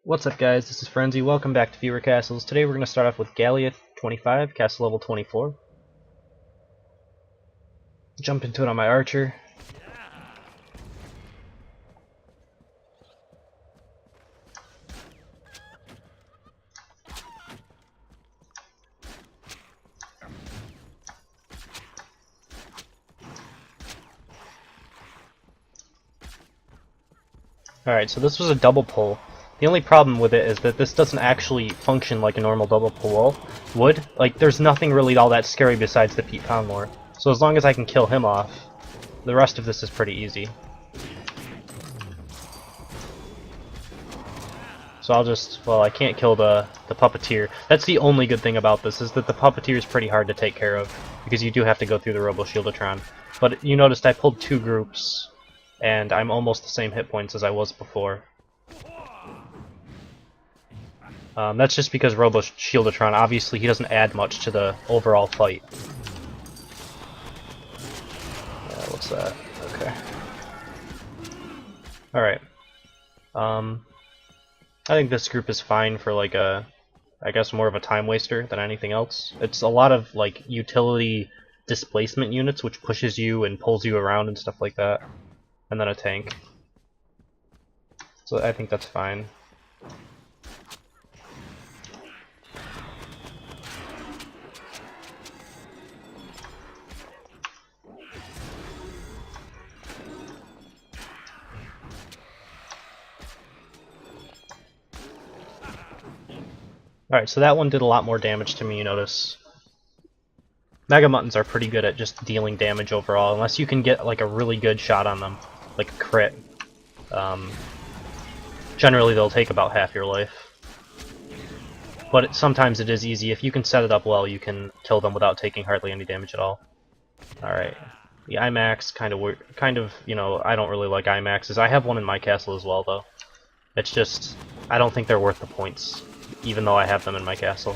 What's up guys, this is Frenzy, welcome back to Viewer Castles. Today we're going to start off with Gallia 25, castle level 24. Jump into it on my archer. Alright, so this was a double pull. The only problem with it is that this doesn't actually function like a normal double pull would. Like, there's nothing really all that scary besides the Pete Poundmore. So as long as I can kill him off, the rest of this is pretty easy. So I'll just, well, I can't kill the Puppeteer. That's the only good thing about this, is that the Puppeteer is pretty hard to take care of, because you do have to go through the Robo-Shieldatron. But you noticed I pulled two groups, and I'm almost the same hit points as I was before. That's just because Robo-Shieldatron, obviously he doesn't add much to the overall fight. What's that? Okay. Alright. I think this group is fine for like a, I guess more of a time waster than anything else. It's a lot of like utility displacement units which pushes you and pulls you around and stuff like that. And then a tank. So I think that's fine. Alright, so that one did a lot more damage to me, you notice. Mega Muttons are pretty good at just dealing damage overall, unless you can get like a really good shot on them, like a crit. Generally they'll take about half your life. But sometimes it is easy. If you can set it up well, you can kill them without taking hardly any damage at all. Alright. The IMAX, kind of, you know, I don't really like IMAXs. I have one in my castle as well, though. It's just, I don't think they're worth the points, even though I have them in my castle.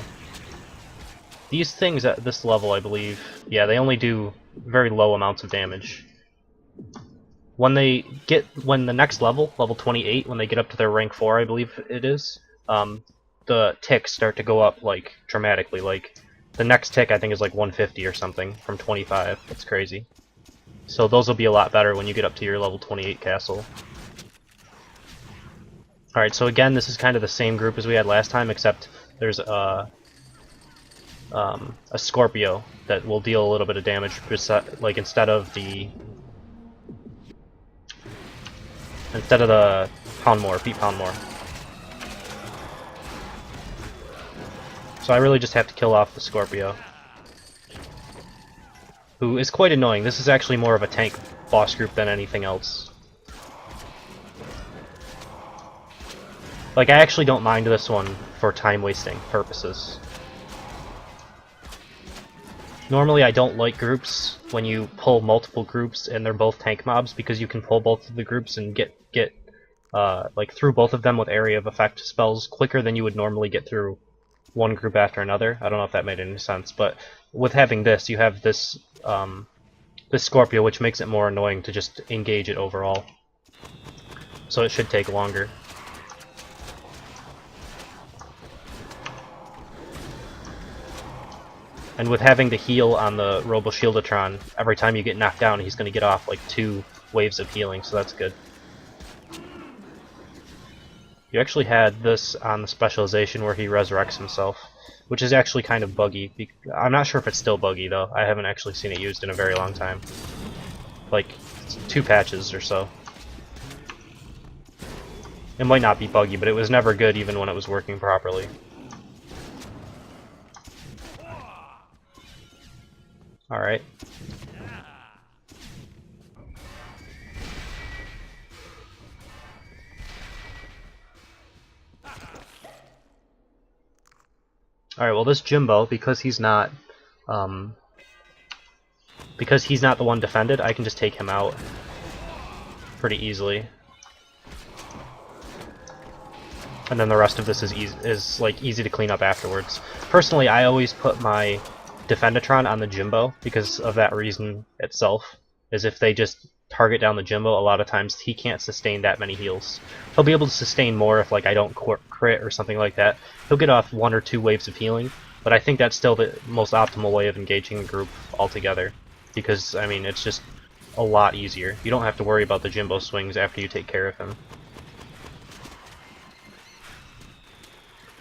These things at this level, I believe, yeah, they only do very low amounts of damage. When the next level, level 28, when they get up to their rank 4, I believe it is, the ticks start to go up, like, dramatically. Like, the next tick, I think, is like 150 or something, from 25. That's crazy. So those will be a lot better when you get up to your level 28 castle. Alright, so again, this is kind of the same group as we had last time, except there's a Scorpio that will deal a little bit of damage, like instead of the Poundmore, Pete Poundmore. So I really just have to kill off the Scorpio, who is quite annoying. This is actually more of a tank boss group than anything else. Like, I actually don't mind this one for time-wasting purposes. Normally I don't like groups when you pull multiple groups and they're both tank mobs, because you can pull both of the groups and get like through both of them with area of effect spells quicker than you would normally get through one group after another. I don't know if that made any sense, but with having this, you have this this Scorpio, which makes it more annoying to just engage it overall. So it should take longer. And with having the heal on the Robo-Shieldatron, every time you get knocked down, he's going to get off like 2 waves of healing, so that's good. You actually had this on the specialization where he resurrects himself, which is actually kind of buggy. I'm not sure if it's still buggy, though. I haven't actually seen it used in a very long time. Like, 2 patches or so. It might not be buggy, but it was never good even when it was working properly. Alright. Alright, well this Jimbo, because he's not the one defended, I can just take him out pretty easily. And then the rest of this is easy to clean up afterwards. Personally, I always put my Defendatron on the Jimbo because of that reason itself, is if they just target down the Jimbo, a lot of times he can't sustain that many heals. He'll be able to sustain more if like I don't crit or something like that. He'll get off 1 or 2 waves of healing, but I think that's still the most optimal way of engaging a group altogether. Because, I mean, it's just a lot easier. You don't have to worry about the Jimbo swings after you take care of him.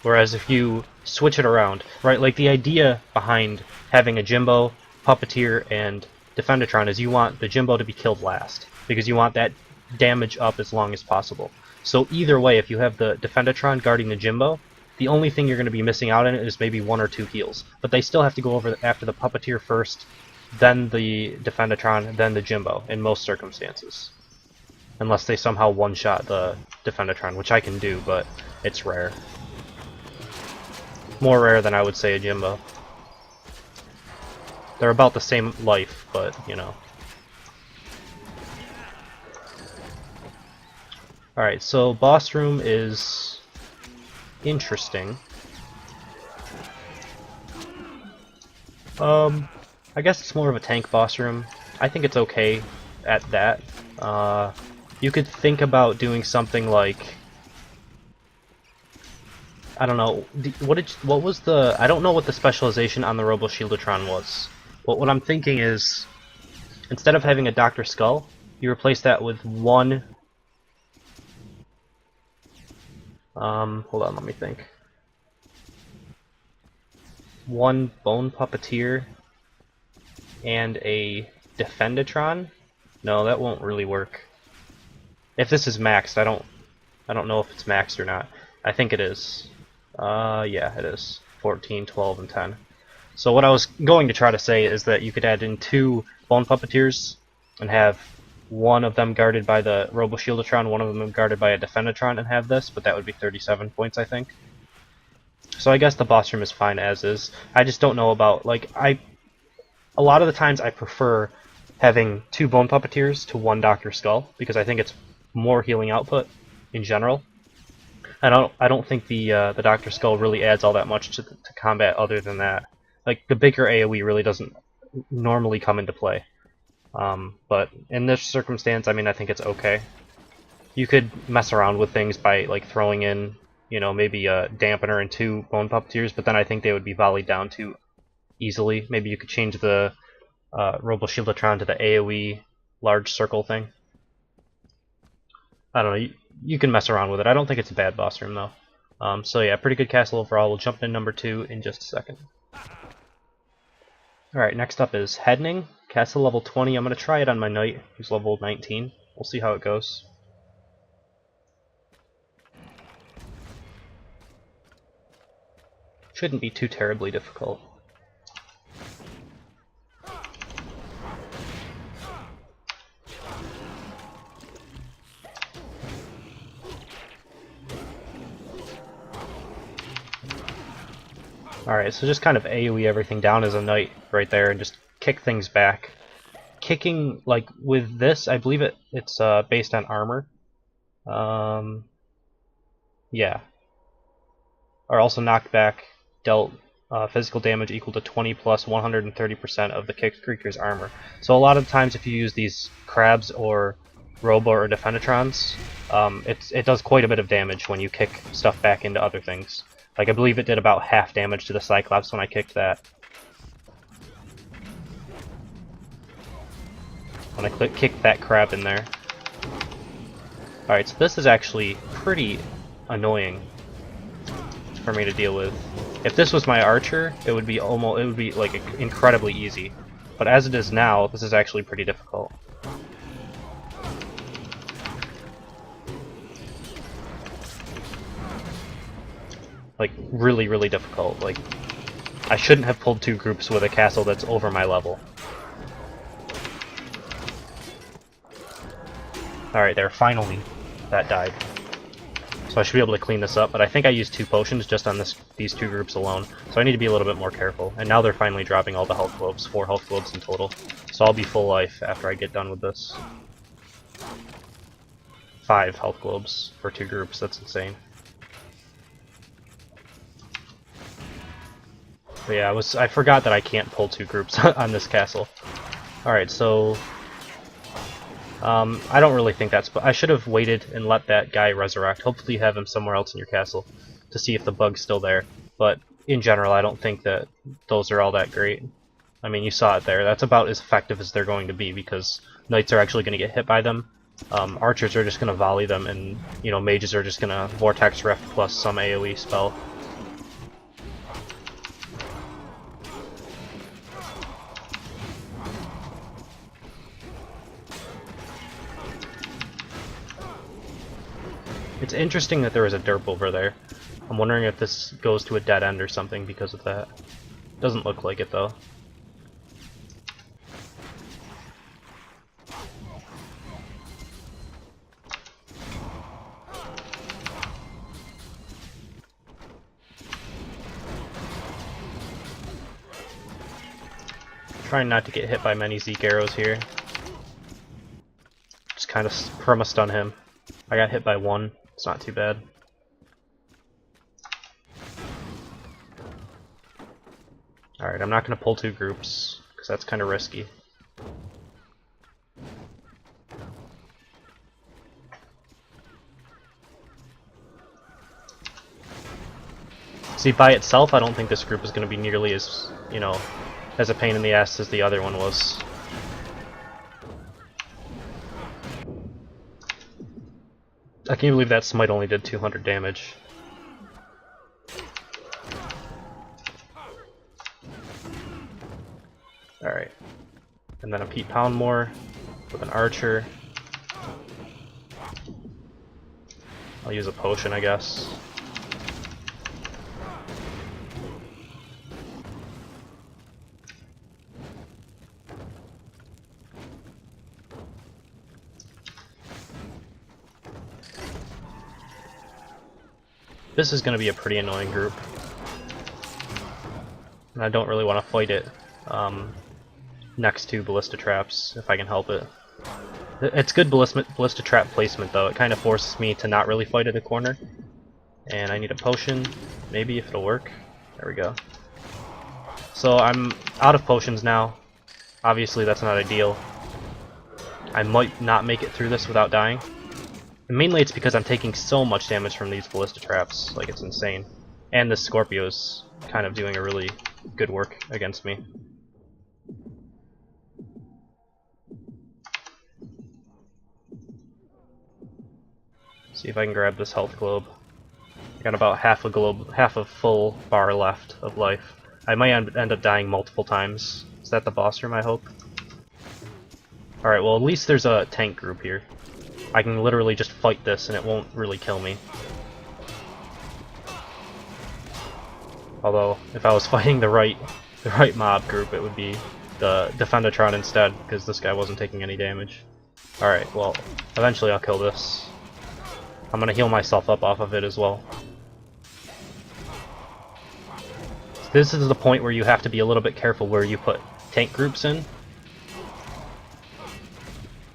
Whereas if you switch it around, right, like the idea behind having a Jimbo, Puppeteer, and Defendatron is you want the Jimbo to be killed last, because you want that damage up as long as possible. So either way, if you have the Defendatron guarding the Jimbo, the only thing you're going to be missing out on it is maybe 1 or 2 heals. But they still have to go over after the Puppeteer first, then the Defendatron, then the Jimbo, in most circumstances. Unless they somehow one-shot the Defendatron, which I can do, but it's rare. More rare than I would say a Jimbo. They're about the same life, but, you know. Alright, so boss room is interesting. I guess it's more of a tank boss room. I think it's okay at that. You could think about doing something like, I don't know, what was the, I don't know what the specialization on the Robo Shieldatron was. But what I'm thinking is, instead of having a Dr. Skull, you replace that with one, hold on, let me think. One Bone Puppeteer and a Defendatron? No, that won't really work. If this is maxed, I don't know if it's maxed or not. I think it is. Yeah, it is. 14, 12, and 10. So what I was going to try to say is that you could add in 2 Bone Puppeteers and have one of them guarded by the Robo Shieldatron, one of them guarded by a Defendatron, and have this, but that would be 37 points, I think. So I guess the boss room is fine as is. I just don't know about, like, a lot of the times I prefer having 2 Bone Puppeteers to 1 Dr. Skull, because I think it's more healing output in general. I don't think the Dr. Skull really adds all that much to combat other than that. Like, the bigger AoE really doesn't normally come into play. But in this circumstance, I mean, I think it's okay. You could mess around with things by, like, throwing in, you know, maybe a Dampener and 2 Bone Puppeteers, but then I think they would be volleyed down too easily. Maybe you could change the Robo Shieldatron to the AoE large circle thing. I don't know, you can mess around with it. I don't think it's a bad boss room, though. So yeah, pretty good castle overall. We'll jump in number 2 in just a second. Alright, next up is Hedning, castle level 20. I'm going to try it on my knight, who's level 19. We'll see how it goes. Shouldn't be too terribly difficult. Alright, so just kind of AoE everything down as a knight right there and just kick things back. Kicking, like, with this, I believe it's based on armor. Yeah. Or also knocked back, dealt physical damage equal to 20 plus 130% of the kicked creature's armor. So a lot of times if you use these crabs or Robo or Defendatrons, it does quite a bit of damage when you kick stuff back into other things. Like, I believe it did about half damage to the Cyclops when I kicked that. When I kicked that crab in there. Alright, so this is actually pretty annoying for me to deal with. If this was my archer, it would be like incredibly easy. But as it is now, this is actually pretty difficult. Like, really, really difficult. Like, I shouldn't have pulled 2 groups with a castle that's over my level. Alright, there, finally, that died. So I should be able to clean this up, but I think I used 2 potions just on these 2 groups alone, so I need to be a little bit more careful. And now they're finally dropping all the health globes, 4 health globes in total. So I'll be full life after I get done with this. 5 health globes for 2 groups, that's insane. But yeah, I forgot that I can't pull 2 groups on this castle. Alright, so I don't really think that's... I should have waited and let that guy resurrect. Hopefully you have him somewhere else in your castle to see if the bug's still there. But in general, I don't think that those are all that great. I mean, you saw it there. That's about as effective as they're going to be because knights are actually going to get hit by them. Archers are just going to volley them, and mages are just going to vortex rift plus some AoE spell. It's interesting that there is a derp over there. I'm wondering if this goes to a dead end or something because of that. Doesn't look like it though. Trying not to get hit by many Zeke arrows here. Just kind of perma-stun him. I got hit by one. It's not too bad. Alright, I'm not going to pull two groups, because that's kind of risky. See, by itself, I don't think this group is going to be nearly as, as a pain in the ass as the other one was. I can't believe that smite only did 200 damage. Alright. And then a Pete Poundmore with an archer. I'll use a potion, I guess. This is going to be a pretty annoying group. And I don't really want to fight it next to Ballista Traps, if I can help it. It's good Ballista Trap placement, though. It kind of forces me to not really fight at a corner. And I need a potion, maybe, if it'll work. There we go. So I'm out of potions now. Obviously, that's not ideal. I might not make it through this without dying. And mainly it's because I'm taking so much damage from these Ballista Traps, like it's insane. And the Scorpio's kind of doing a really good work against me. See if I can grab this health globe. I got about half a full bar left of life. I might end up dying multiple times. Is that the boss room, I hope? Alright, well at least there's a tank group here. I can literally just fight this and it won't really kill me. Although, if I was fighting the right mob group, it would be the Defendatron instead, because this guy wasn't taking any damage. Alright, well, eventually I'll kill this. I'm gonna heal myself up off of it as well. This is the point where you have to be a little bit careful where you put tank groups in,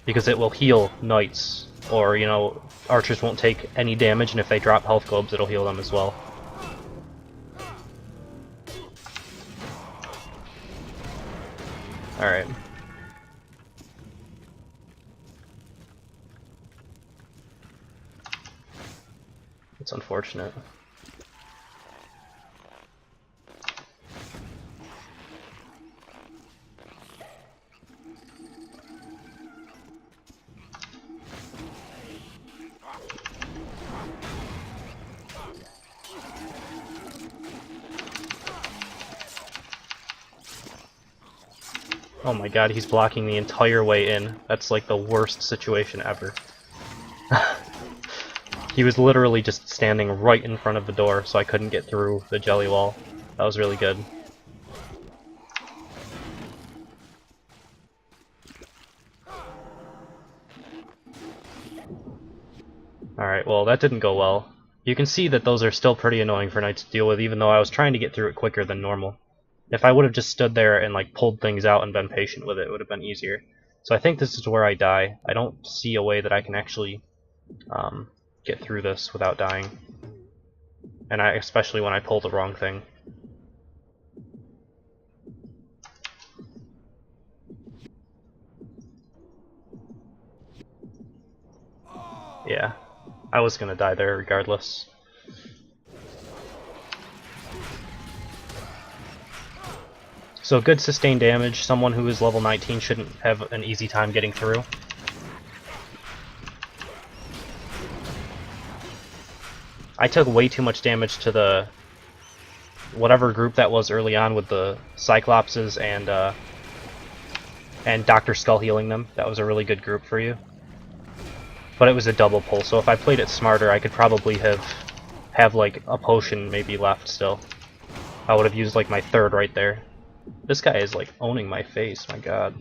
because it will heal knights, or, archers won't take any damage, and if they drop health globes, it'll heal them as well. Alright. It's unfortunate. Oh my god, he's blocking the entire way in. That's like the worst situation ever. He was literally just standing right in front of the door, so I couldn't get through the jelly wall. That was really good. Alright, well that didn't go well. You can see that those are still pretty annoying for knights to deal with, even though I was trying to get through it quicker than normal. If I would have just stood there and pulled things out and been patient with it, it would have been easier. So I think this is where I die. I don't see a way that I can actually get through this without dying. And especially when I pull the wrong thing. Yeah, I was gonna die there regardless. So good sustained damage. Someone who is level 19 shouldn't have an easy time getting through. I took way too much damage to the whatever group that was early on with the Cyclopses and Dr. Skull healing them. That was a really good group for you. But it was a double pull, so if I played it smarter, I could probably have like a potion maybe left still. I would have used like my third right there. This guy is like owning my face, my god.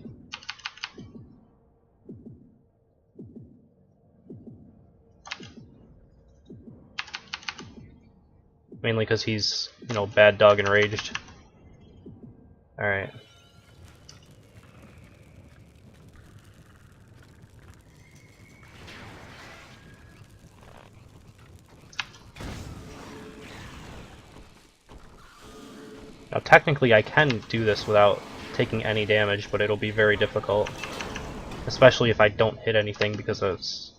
Mainly because he's, you know, bad dog enraged. Alright. Now technically I can do this without taking any damage, but it'll be very difficult. Especially if I don't hit anything because it's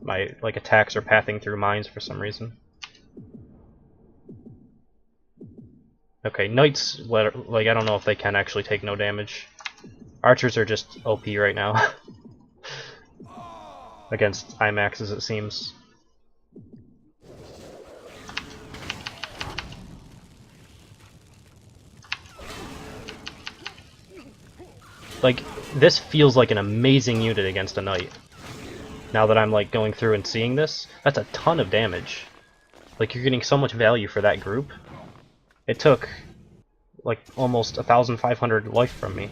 my like attacks are pathing through mines for some reason. Okay, knights, like I don't know if they can actually take no damage. Archers are just OP right now. Against IMAXs it seems. Like, this feels like an amazing unit against a knight. Now that I'm like going through and seeing this, that's a ton of damage. Like, you're getting so much value for that group. It took like almost 1,500 life from me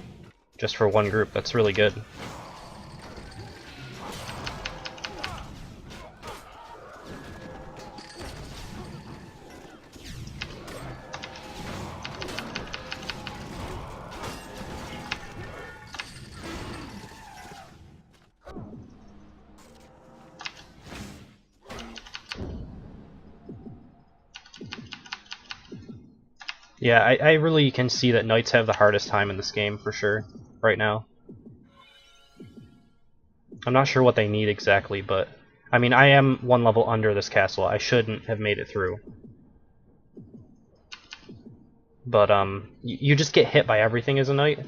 just for one group. That's really good. Yeah, I really can see that knights have the hardest time in this game for sure, right now. I'm not sure what they need exactly, but I mean, I am one level under this castle. I shouldn't have made it through. But you just get hit by everything as a knight.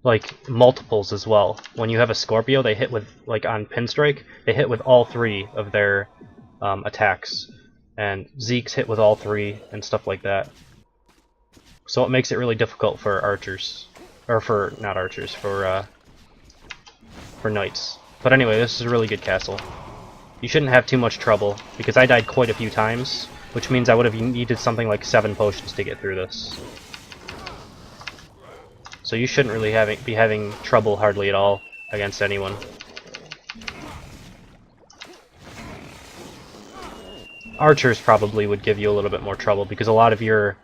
Like multiples as well. When you have a Scorpio, they hit with, like on Pinstrike, they hit with all three of their attacks, and Zeke's hit with all three and stuff like that. So it makes it really difficult for archers, or for not archers, for knights. But anyway, this is a really good castle. You shouldn't have too much trouble because I died quite a few times, which means I would have needed something like 7 potions to get through this. So you shouldn't really be having trouble hardly at all against anyone. Archers probably would give you a little bit more trouble because a lot of your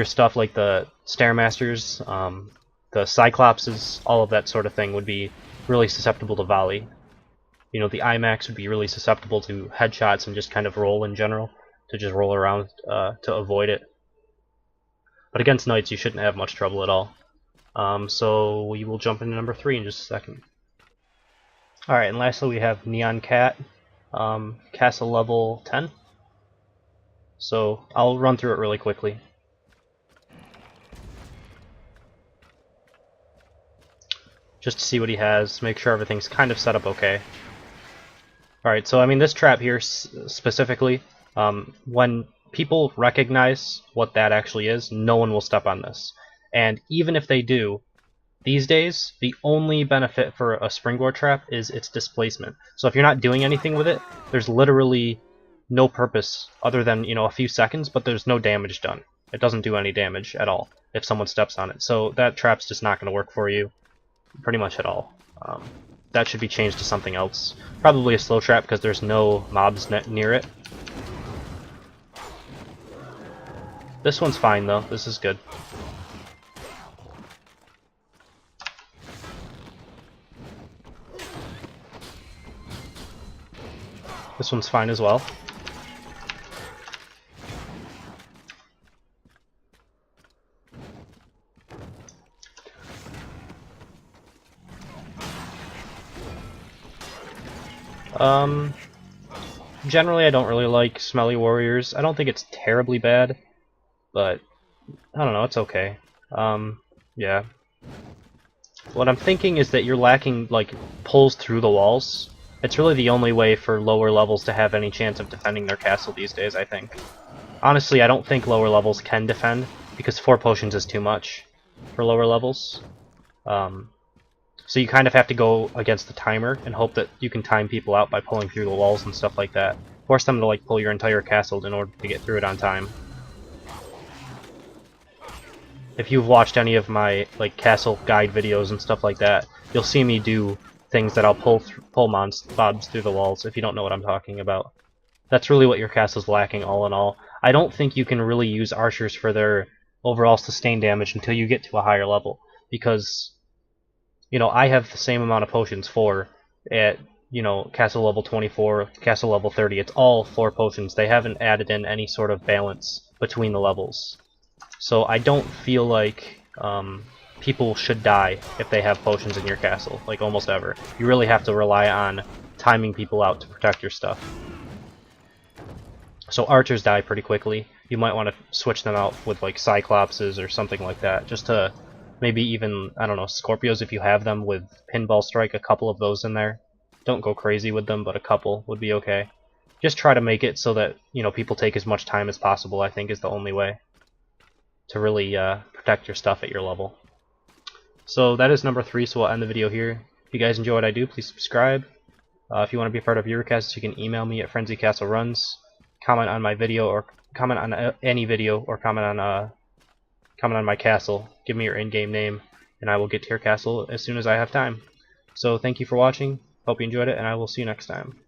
stuff like the Stairmasters, the Cyclopses, all of that sort of thing would be really susceptible to volley. You know, the IMAX would be really susceptible to headshots and just kind of roll in general, to just roll around to avoid it. But against knights you shouldn't have much trouble at all. So we will jump into number 3 in just a second. Alright, and lastly we have Nyancat, castle level 10. So I'll run through it really quickly. Just to see what he has, make sure everything's kind of set up okay. Alright, so I mean this trap here specifically, when people recognize what that actually is, no one will step on this. And even if they do, these days, the only benefit for a springboard trap is its displacement. So if you're not doing anything with it, there's literally no purpose other than, you know, a few seconds, but there's no damage done. It doesn't do any damage at all if someone steps on it. So that trap's just not going to work for you pretty much at all. That should be changed to something else. Probably a slow trap because there's no mobs near it. This one's fine though, this is good. This one's fine as well. Um, Generally, I don't really like smelly warriors. I don't think it's terribly bad, but I don't know, it's okay. Yeah. What I'm thinking is that you're lacking, like, pulls through the walls. It's really the only way for lower levels to have any chance of defending their castle these days, I think. Honestly, I don't think lower levels can defend, because 4 potions is too much for lower levels. So you kind of have to go against the timer and hope that you can time people out by pulling through the walls and stuff like that. Force them to like pull your entire castle in order to get through it on time. If you've watched any of my like castle guide videos and stuff like that, you'll see me do things that I'll pull mobs through the walls if you don't know what I'm talking about. That's really what your castle's lacking all in all. I don't think you can really use archers for their overall sustained damage until you get to a higher level, because you know, I have the same amount of potions at, you know, castle level 24, castle level 30. It's all 4 potions. They haven't added in any sort of balance between the levels. So I don't feel like people should die if they have potions in your castle, like almost ever. You really have to rely on timing people out to protect your stuff. So archers die pretty quickly. You might want to switch them out with like cyclopses or something like that, just to maybe even, I don't know, Scorpios if you have them with Pinball Strike, a couple of those in there. Don't go crazy with them, but a couple would be okay. Just try to make it so that, you know, people take as much time as possible, I think is the only way to really protect your stuff at your level. So that is number 3, so we'll end the video here. If you guys enjoy what I do, please subscribe. If you want to be a part of Eurocasts, you can email me at frenzycastleruns. Comment on my video, or comment on any video, or comment on my castle. Give me your in-game name, and I will get to your castle as soon as I have time. So thank you for watching, hope you enjoyed it, and I will see you next time.